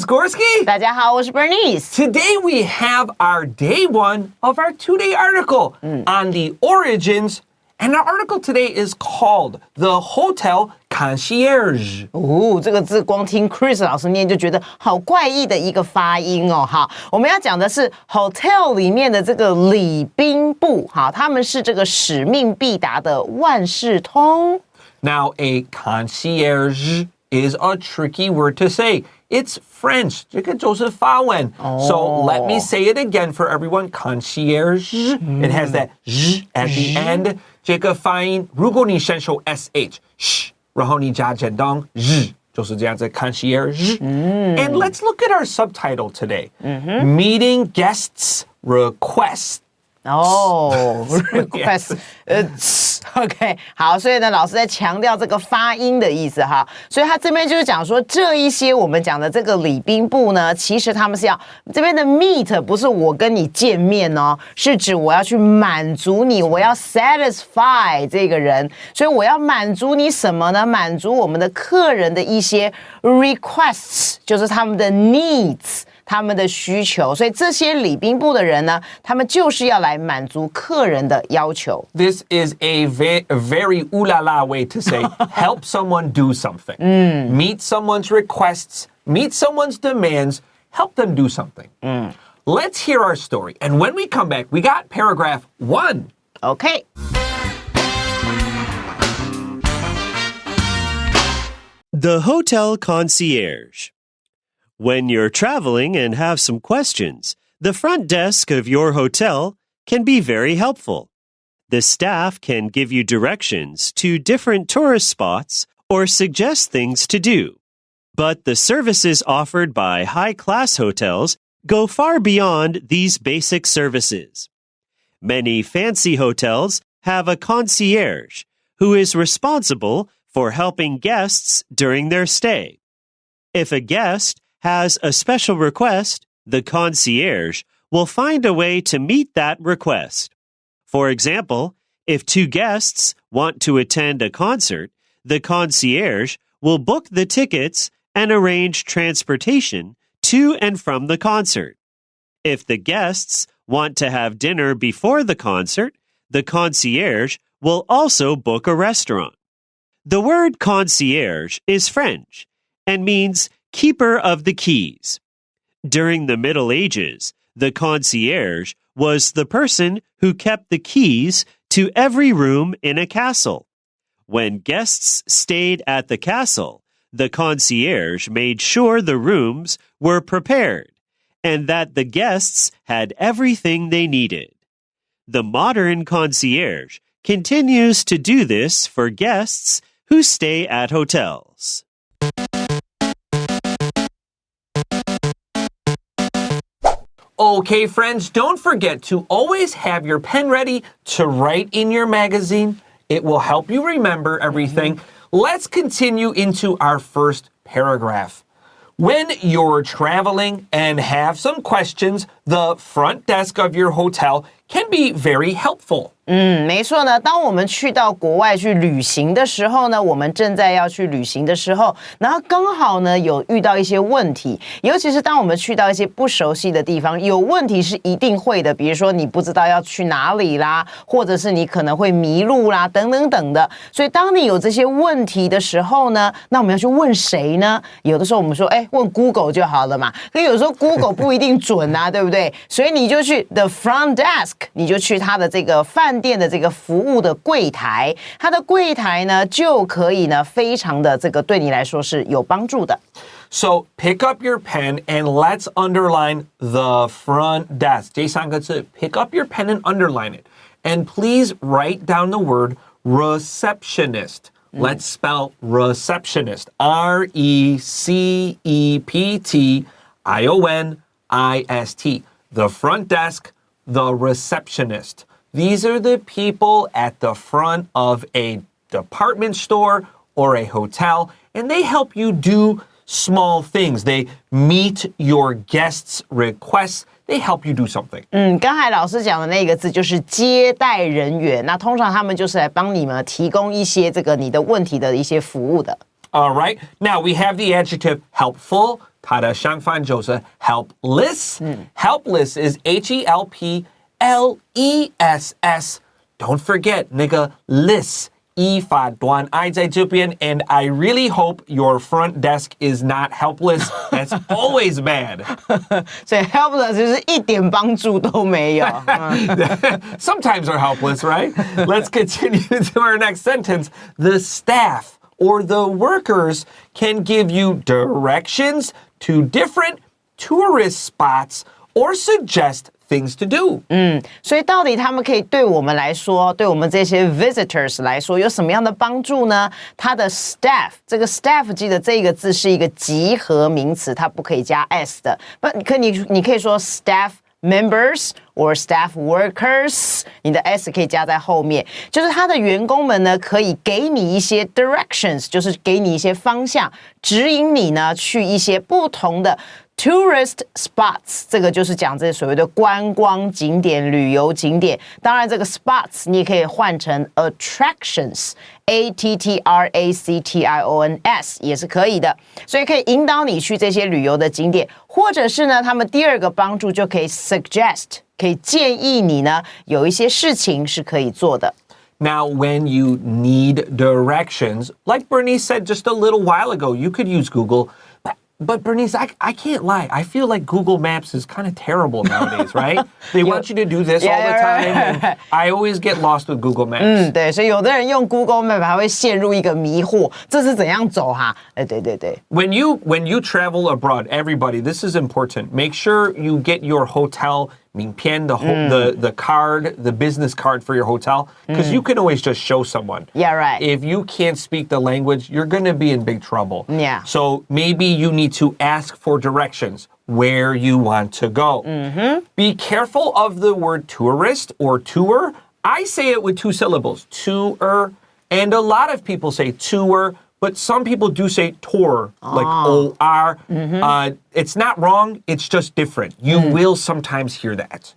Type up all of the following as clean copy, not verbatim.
is Gorski. 大家好，我是 Bernice. Today we have our day one of our two-day article on the origins. And our article today is called The Hotel Concierge. 这个字光听 Chris 老师念就觉得好怪异的一个发音哦。好，我们要讲的是 hotel 里面的这个礼宾部，好，他们是这个使命必达的万事通。Now, a concierge is a tricky word to say. It's French. 这个就是法文. So let me say it again for everyone. Concierge. It has that z at the end. 这个发音，如果你先说 sh， 然后你加简单 z， 就是这样子 concierge. And let's look at our subtitle today. Meeting guests request. request, OK， 好，所以呢，老师在强调这个发音的意思哈，所以他这边就是讲说，这一些我们讲的这个礼宾部呢，其实他们是要这边的 meet 不是我跟你见面哦，是指我要去满足你，我要 satisfy 这个人，所以我要满足你什么呢？满足我们的客人的一些 requests， 就是他们的 needs。他们的需求，所以这些礼宾部的人呢，他们就是要来满足客人的要求。This is a very ooh la la way to say help someone do something. Meet someone's requests, meet someone's demands, help them do something. Let's hear our story. And when we come back, we got paragraph 1. Okay. The Hotel Concierge.When you're traveling and have some questions, the front desk of your hotel can be very helpful. The staff can give you directions to different tourist spots or suggest things to do. But the services offered by high-class hotels go far beyond these basic services. Many fancy hotels have a concierge who is responsible for helping guests during their stay. If a guest has a special request, the concierge will find a way to meet that request. For example, if two guests want to attend a concert, the concierge will book the tickets and arrange transportation to and from the concert. If the guests want to have dinner before the concert, the concierge will also book a restaurant. The word concierge is French and means keeper of the keys. During the Middle Ages, the concierge was the person who kept the keys to every room in a castle. When guests stayed at the castle, the concierge made sure the rooms were prepared and that the guests had everything they needed. The modern concierge continues to do this for guests who stay at hotels. Okay, friends, don't forget to always have your pen ready to write in your magazine. It will help you remember everything. Let's continue into our first paragraph. When you're traveling and have some questions, the front desk of your hotel can be very helpful. 没错呢，当我们去到国外去旅行的时候呢，我们正在要去旅行的时候，然后刚好呢有遇到一些问题，尤其是当我们去到一些不熟悉的地方，有问题是一定会的，比如说你不知道要去哪里啦，或者是你可能会迷路啦，等等等的。所以当你有这些问题的时候呢，那我们要去问谁呢？有的时候我们说，问 Google 就好了嘛，可有时候 Google 不一定准啊，对不对？所以你就去 the front desk， 你就去他的这个饭店的这个服务的柜台，它的柜台呢就可以呢非常的这个对你来说是有帮助的。So pick up your pen and let's underline the front desk. 这三个字 pick up your pen and underline it. And please write down the word receptionist. Let's spell receptionist. R-E-C-E-P-T-I-O-N-I-S-T. The front desk, the receptionist. These are the people at the front of a department store or a hotel, and they help you do small things. They meet your guests' requests. They help you do something. 刚才老师讲的那个字就是接待人员，那通常他们就是来帮你们提供一些这个你的问题的一些服务的。All right. Now we have the adjective helpful, 它的相反就是 helpless。helpless is H-E-L-P-L-E-S-S. Don't forget 那个 less 一法短 I 在这边 and I really hope your front desk is not helpless. That's always bad. 所以 helpless 就是一点帮助都没有。Sometimes they're helpless, right? Let's continue to our next sentence. The staff or the workers can give you directions to different tourist spots or suggest things to do. 所以到底他们可以对我们来说，对我们这些 visitors 来说，有什么样的帮助呢？它的 staff， 这个 staff 记得这个字是一个集合名词，它不可以加 s 的。你可以说 staff members or staff workers， 你的 s 可以加在后面，就是他的员工们呢，可以给你一些 directions， 就是给你一些方向，指引你呢去一些不同的tourist spots， 这个就是讲这所谓的观光景点、旅游景点。当然，这个 spots 你也可以换成 attractions，A-T-T-R-A-C-T-I-O-N-S 也是可以的。所以可以引导你去这些旅游的景点，或者是呢，他们第二个帮助就可以 suggest， 可以建议你呢有一些事情是可以做的。Now, when you need directions, like Bernice said just a little while ago, you could use Google. But Bernice, I can't lie. I feel like Google Maps is kind of terrible nowadays, right? They want you to do this all the time, and I always get lost with Google Maps. 对，所以有的人用 Google Map 还会陷入一个迷惑，这是怎样走哈？对。When you travel abroad, everybody, this is important. Make sure you get your hotel 名片 the card, the business card for your hotel, because you can always just show someone. Yeah, right. If you can't speak the language, you're going to be in big trouble. Yeah. So maybe you need to ask for directions where you want to go. Be careful of the word tourist or tour. I say it with two syllables, tour, and a lot of people say tour, but some people do say tour, like O-R. It's not wrong, it's just different. You will sometimes hear that.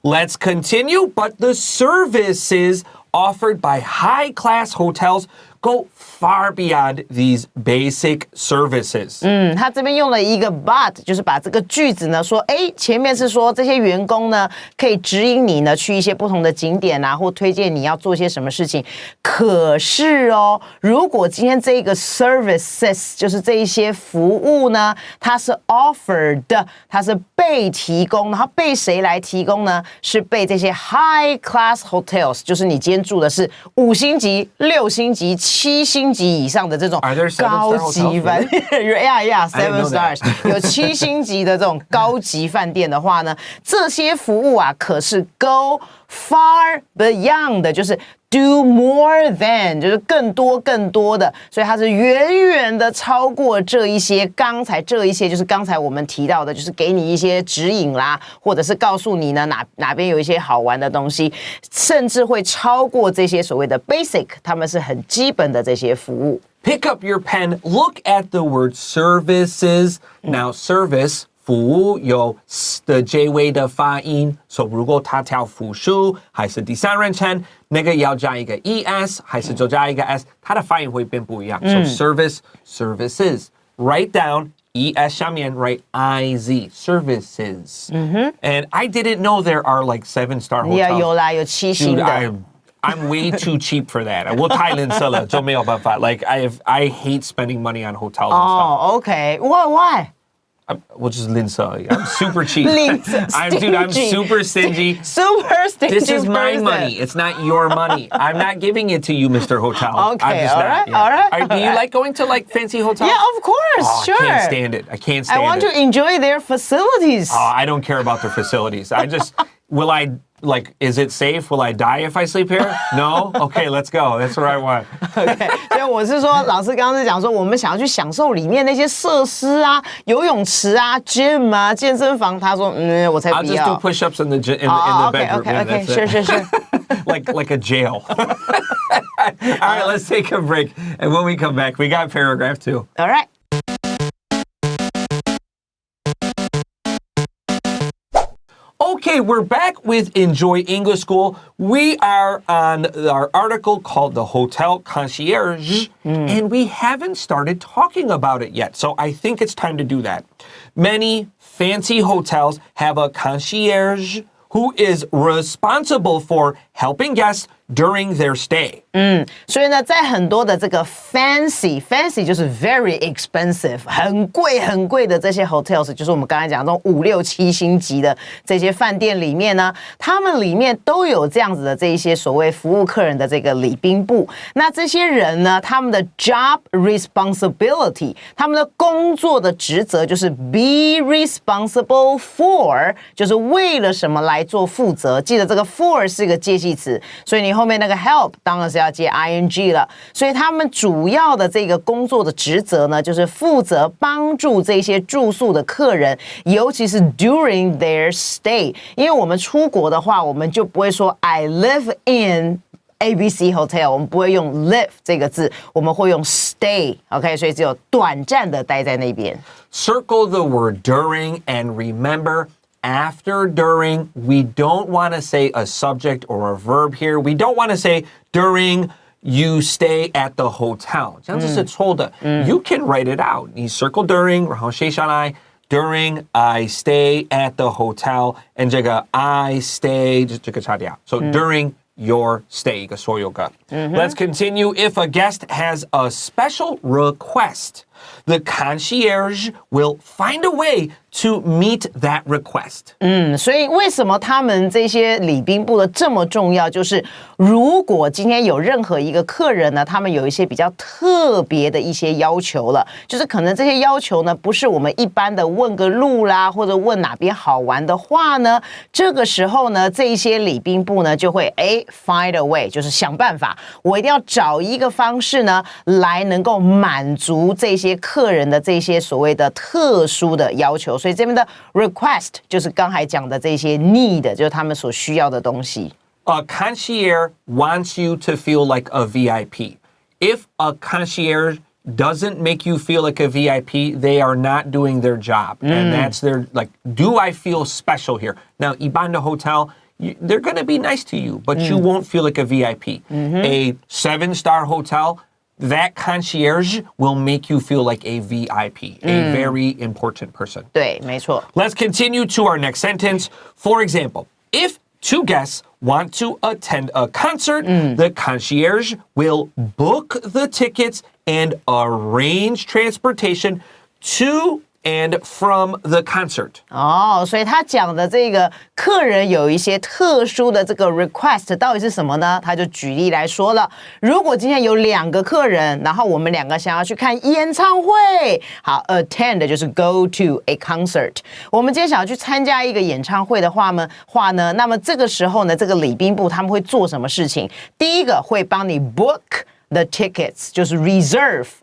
Let's continue, but the services offered by high-class hotels go far beyond these basic services. 他这边用了一个 but， 就是把这个句子呢说，前面是说这些员工呢可以指引你呢去一些不同的景点啊，或推荐你要做些什么事情。可是哦，如果今天这个 services 就是这一些服务呢，它是 offered， 它是被提供，然后被谁来提供呢？是被这些 high class hotels， 就是你今天住的是5星级、6星级、7星级以上的这种高级饭店，yeah, 7 stars 有7星级的这种高级饭店的话呢，这些服务啊可是 go far beyond 的，就是 do more than 就是更多的，所以它是远远的超过这一些就是刚才我们提到的，就是给你一些指引啦，或者是告诉你呢哪边有一些好玩的东西，甚至会超过这些所谓的 basic， 他们是很基本的这些服务。Pick up your pen, look at the word services. Now, service 服务有 s 的结尾的发音，所以如果它调复数还是第三人称，那个要加一个 es 还是就加一个 s， 它的发音会变不一样。So services, write down es 下面 write iz services. And I didn't know there are like 7-star hotels. 有啦，有7星的。I'm way too cheap for that. 我太吝啬了，就没有办法。Like I hate spending money on hotels and stuff. Okay. Why? 我就是吝啬而已。I'm super cheap. Dude, I'm super stingy. Super stingy. This is my money. It's not your money. I'm not giving it to you, Mr. Hotel. Okay, all right. Do you like going to like fancy hotels? Yeah, of course, sure. I can't stand it. I want to enjoy their facilities. I don't care about their facilities. Is it safe? Will I die if I sleep here? No? Okay, let's go. That's what I want. Okay. 所以我是说，老师刚刚是讲说，我们想要去享受里面那些设施啊，游泳池啊 ，gym 啊，健身房。他说，我才不要。I'll just do push-ups in the bedroom. Okay. Sure. like a jail. All right, let's take a break. And when we come back, we got paragraph 2. All right. Okay, we're back with Enjoy English School. We are on our article called The Hotel Concierge, and we haven't started talking about it yet. So I think it's time to do that. Many fancy hotels have a concierge who is responsible for helping guests during their stay. 所以呢，在很多的这个 fancy 就是 very expensive 很贵的这些 hotels， 就是我们刚才讲这种5、6、7星级的这些饭店里面呢，他们里面都有这样子的这一些所谓服务客人的这个礼宾部。那这些人呢，他们的 job responsibility， 他们的工作的职责就是 be responsible for， 就是为了什么来做负责。记得这个 for 是一个介系词，所以你后面那个 help 当然是要接 ing 了。所以他们主要的这个工作的职责呢，就是负责帮助这些住宿的客人，尤其是 during their stay。因为我们出国的话，我们就不会说 I live in ABC Hotel， 我们不会用 live 这个字，我们会用 stay。OK， 所以只有短暂的待在那边。Circle the word during and remember.After, during, we don't want to say a subject or a verb here. We don't want to say during you stay at the hotel. 这样子是错的。You can write it out. 你 circle during, 然后写下来 during I stay at the hotel, and 这个 I stay 这个擦掉。So during your stay 一个所有个。Let's continue. If a guest has a special request, the concierge will find a way to meet that request. 所以为什么他们这些礼宾部的这么重要？就是如果今天有任何一个客人呢，他们有一些比较特别的一些要求了，就是可能这些要求呢，不是我们一般的问个路啦，或者问哪边好玩的话呢，这个时候呢，这一些礼宾部呢就会find a way， 就是想办法，我一定要找一个方式呢，来能够满足这些客人的这些所谓的特殊的要求。所以这边的 request 就是刚才讲的这些 need， 就是他们所需要的东西。A concierge wants you to feel like a VIP. If a concierge doesn't make you feel like a VIP, they are not doing their job. And that's their, like, do I feel special here? Now, 一般的 hotel, they're going to be nice to you, but you won't feel like a VIP. A 7-star hotel, that concierge will make you feel like a VIP, a very important person. 对，没错。 Let's continue to our next sentence. For example, if 2 guests want to attend a concert, the concierge will book the tickets and arrange transportation to and from the concert. 所以他讲的这个客人有一些特殊的这个 request 到底是什么呢？他就举例来说了，如果今天有2个客人，然后我们2个想要去看演唱会，好 attend 就是 go to a concert。我们今天想要去参加一个演唱会的话呢，那么这个时候呢，这个礼宾部他们会做什么事情？第一个会帮你 book the tickets， 就是 reserve，R-E-S-E-R-V-E，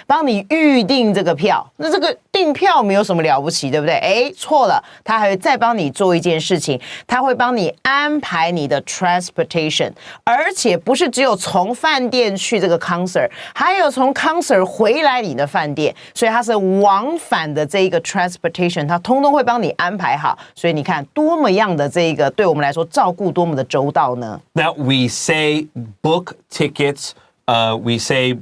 帮你预定这个票。那这个订票没有什么了不起，对不对？错了，他还会再帮你做一件事情，他会帮你安排你的 transportation， 而且不是只有从饭店去这个 concert， 还有从 concert 回来你的饭店，所以它是往返的这一个 transportation， 它通通会帮你安排好。所以你看多么样的这一个对我们来说照顾多么的周到呢？ Now we say book tickets, we say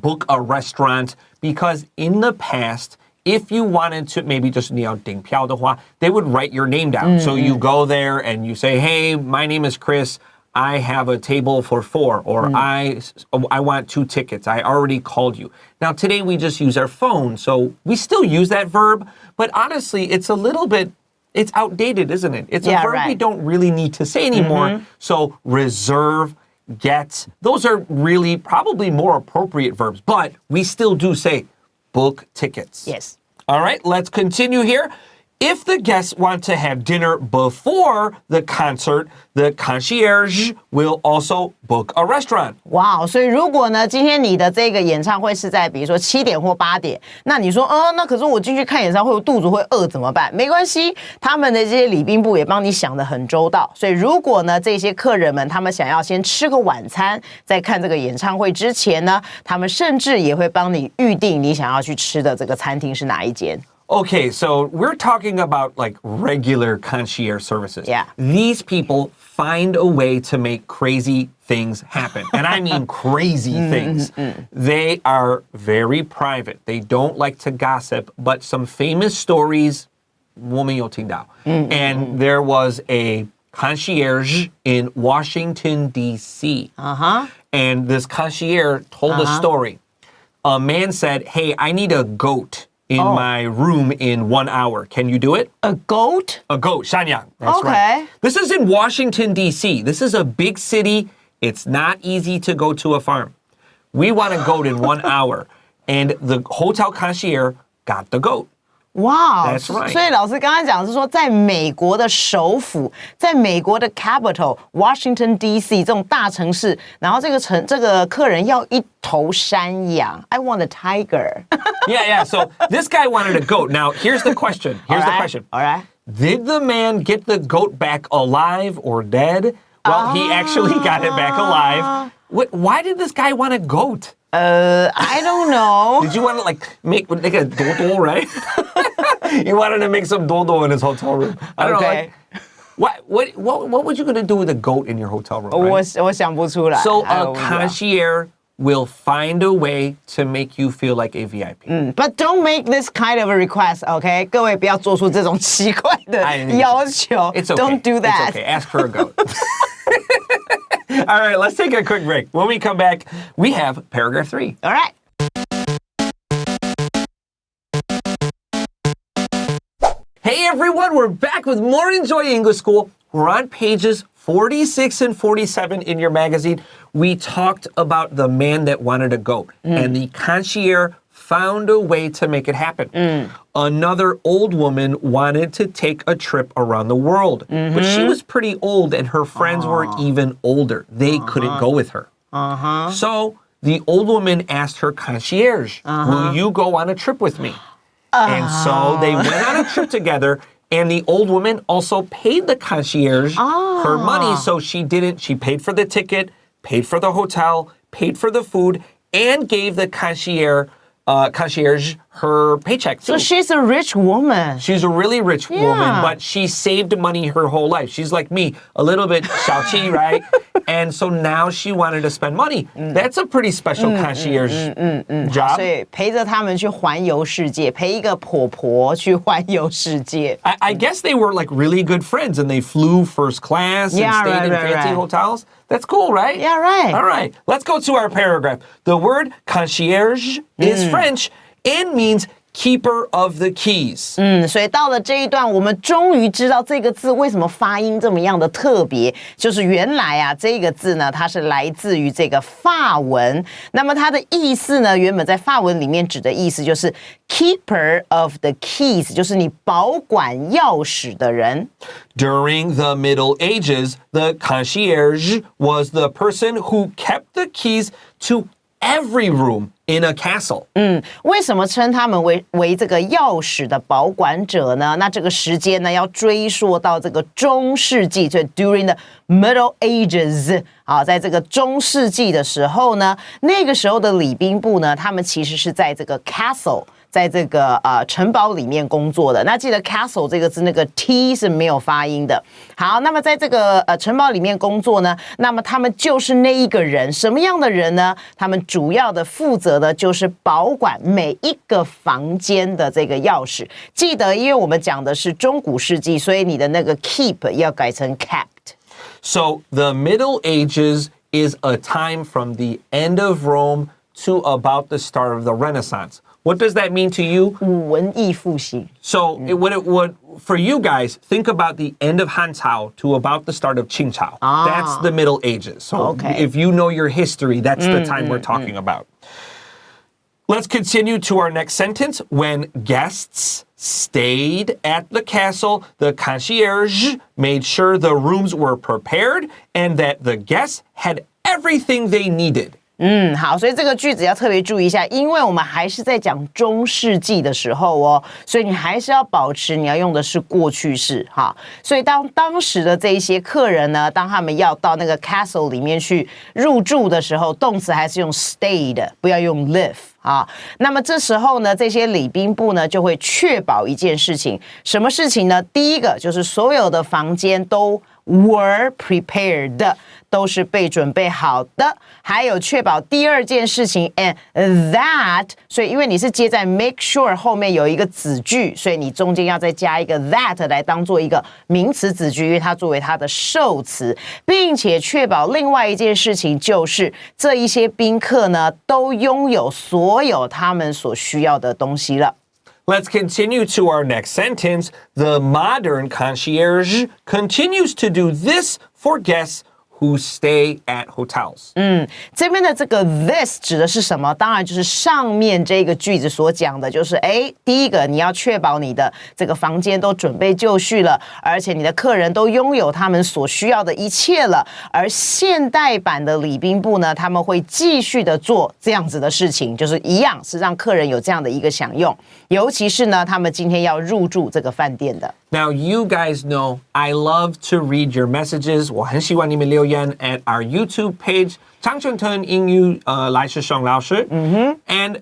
book a restaurant, because in the past, if you wanted to maybe just 你要订票的话, they would write your name down. So you go there and you say, hey, my name is Chris. I have a table for 4, or I want 2 tickets. I already called you. Now today we just use our phone. So we still use that verb, but honestly, it's a little bit, it's outdated, isn't it? It's a verb we don't really need to say anymore. So reserve, get, those are really probably more appropriate verbs, but we still do say book tickets. Yes. All right, let's continue here. If the guests want to have dinner before the concert, the concierge will also book a restaurant. 哇，所以如果呢，今天你的这个演唱会是在比如说7点或8点，那你说，那可是我进去看演唱会，我肚子会饿怎么办？没关系，他们的这些礼宾部也帮你想得很周到。所以如果呢，这些客人们他们想要先吃个晚餐，在看这个演唱会之前呢，他们甚至也会帮你预定你想要去吃的这个餐厅是哪一间。Okay, so we're talking about like regular concierge services. Yeah. These people find a way to make crazy things happen. And I mean crazy things. They are very private. They don't like to gossip, but some famous stories, 我们有听到. And there was a concierge in Washington, D.C. And this concierge told a story. A man said, hey, I need a goat in my room in 1 hour. Can you do it? A goat? A goat, 山羊. That's Okay. right. This is in Washington, D.C. This is a big city. It's not easy to go to a farm. We want a goat in 1 hour. And the hotel concierge got the goat. Wow, That's right. 所以老师刚才讲是说，在美国的首府，在美国的 capital Washington D.C. 这种大城市，然后这个客人要一头山羊 ，I want a tiger. Yeah. So this guy wanted a goat. Now, here's the question. All right. Did the man get the goat back alive or dead? Well, he actually got it back alive. Why did this guy want a goat? I don't know. Did you want to make a dodo, right? He wanted to make some dodo in his hotel room. I don't know. What was you going to do with a goat in your hotel room? Right? 我想不出来。 So a concierge will find a way to make you feel like a VIP. But don't make this kind of a request, okay? 各位不要做出这种奇怪的要求。 It's okay. Don't do that. It's okay. Ask for a goat. All right, let's take a quick break. When we come back, we have paragraph 3. All right. Hey everyone, we're back with more Enjoy English School. We're on pages 46 and 47 in your magazine. We talked about the man that wanted a goat, and the concierge found a way to make it happen. Another old woman wanted to take a trip around the world, but she was pretty old and her friends were even older. They couldn't go with her. So the old woman asked her concierge, will you go on a trip with me? And so they went on a trip together, and the old woman also paid the concierge her money, so she paid for the ticket, paid for the hotel, paid for the food, and gave the concierge her paycheck too. So she's a rich woman. She's a really rich woman, but she saved money her whole life. She's like me, a little bit 小气, right? And so now she wanted to spend money. That's a pretty special concierge job. 所以陪着他们去环游世界，陪一个婆婆去环游世界。 I guess they were like really good friends and they flew first class and stayed in fancy hotels. That's cool, right? Yeah, right. All right, let's go to our paragraph. The word concierge is French and means keeper of the keys. 所以到了这一段，我们终于知道这个字为什么发音这么样的特别，就是原来啊，这个字呢，它是来自于这个法文。那么它的意思呢，原本在法文里面指的意思就是 keeper of the keys， 就是你保管钥匙的人。During the Middle Ages, the concierge was the person who kept the keys to every room in a castle. 为什么称他们为这个钥匙的保管者呢？那这个时间呢，要追溯到这个中世纪，就 during the Middle Ages。好，在这个中世纪的时候呢，那个时候的礼宾部呢，他们其实是在这个 castle。在这个城堡里面工作的，那记得 castle 这个字那个 t 是没有发音的。好，那么在这个城堡里面工作呢，那么他们就是那一个人，什么样的人呢？他们主要的负责的就是保管每一个房间的这个钥匙。记得，因为我们讲的是中古世纪，所以你的那个 keep 要改成 kept。 So the Middle Ages is a time from the end of Rome to about the start of the Renaissance. What does that mean to you? 文艺复兴。 So it would for you guys, think about the end of Han Cao to about the start of Qing Cao. That's the Middle Ages. So if you know your history, that's the time we're talking about. Let's continue to our next sentence. When guests stayed at the castle, the concierge made sure the rooms were prepared and that the guests had everything they needed. 好，所以这个句子要特别注意一下，因为我们还是在讲中世纪的时候哦，所以你还是要保持你要用的是过去式哈。所以当时的这一些客人呢，当他们要到那个 castle 里面去入住的时候，动词还是用 stayed， 不要用 live。那么这时候呢，这些礼宾部呢就会确保一件事情，什么事情呢？第一个就是所有的房间都 were prepared， 都是被准备好的。还有确保第二件事情 and that， 所以因为你是接在 make sure 后面有一个子句，所以你中间要再加一个 that 来当做一个名词子句，因为它作为它的受词，并且确保另外一件事情就是这一些宾客呢都拥有所有他们所需要的东西了。Let's continue to our next sentence. The modern concierge continues to do this for guests who stay at hotels. 这边的这个 this 指的是什么？当然就是上面这个句子所讲的，就是第一个你要确保你的这个房间都准备就绪了，而且你的客人都拥有他们所需要的一切了。而现代版的礼宾部呢，他们会继续的做这样子的事情，就是一样是让客人有这样的一个享用，尤其是呢，他们今天要入住这个饭店的。Now, you guys know I love to read your messages. 我很喜欢你们留言 at our YouTube page, 常春藤英语来师兄老师. And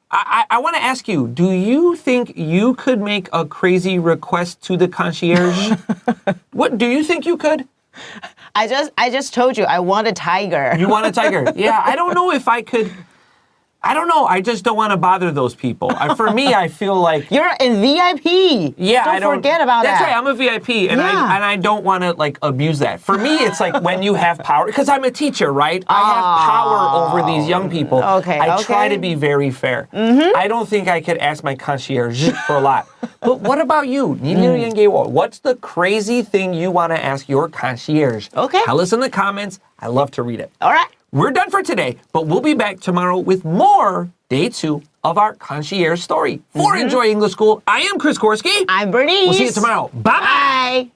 I want to ask you, do you think you could make a crazy request to the concierge? What do you think you could? I just told you I want a tiger. You want a tiger? Yeah, I don't know if I could. I don't know. I just don't want to bother those people. For me, I feel like you're in VIP. Yeah, don't forget about that's that. That's right. I'm a VIP, and I don't want to like abuse that. For me, it's like when you have power, because I'm a teacher, right? I have power over these young people. Okay. I try to be very fair. I don't think I could ask my concierge for a lot. But what about you? 你留言给我. What's the crazy thing you want to ask your concierge? Okay. Tell us in the comments. I love to read it. All right. We're done for today, but we'll be back tomorrow with more day 2 of our concierge story. For Enjoy English School, I am Chris Gorski. I'm Bernice. We'll see you tomorrow. Bye-bye. Bye.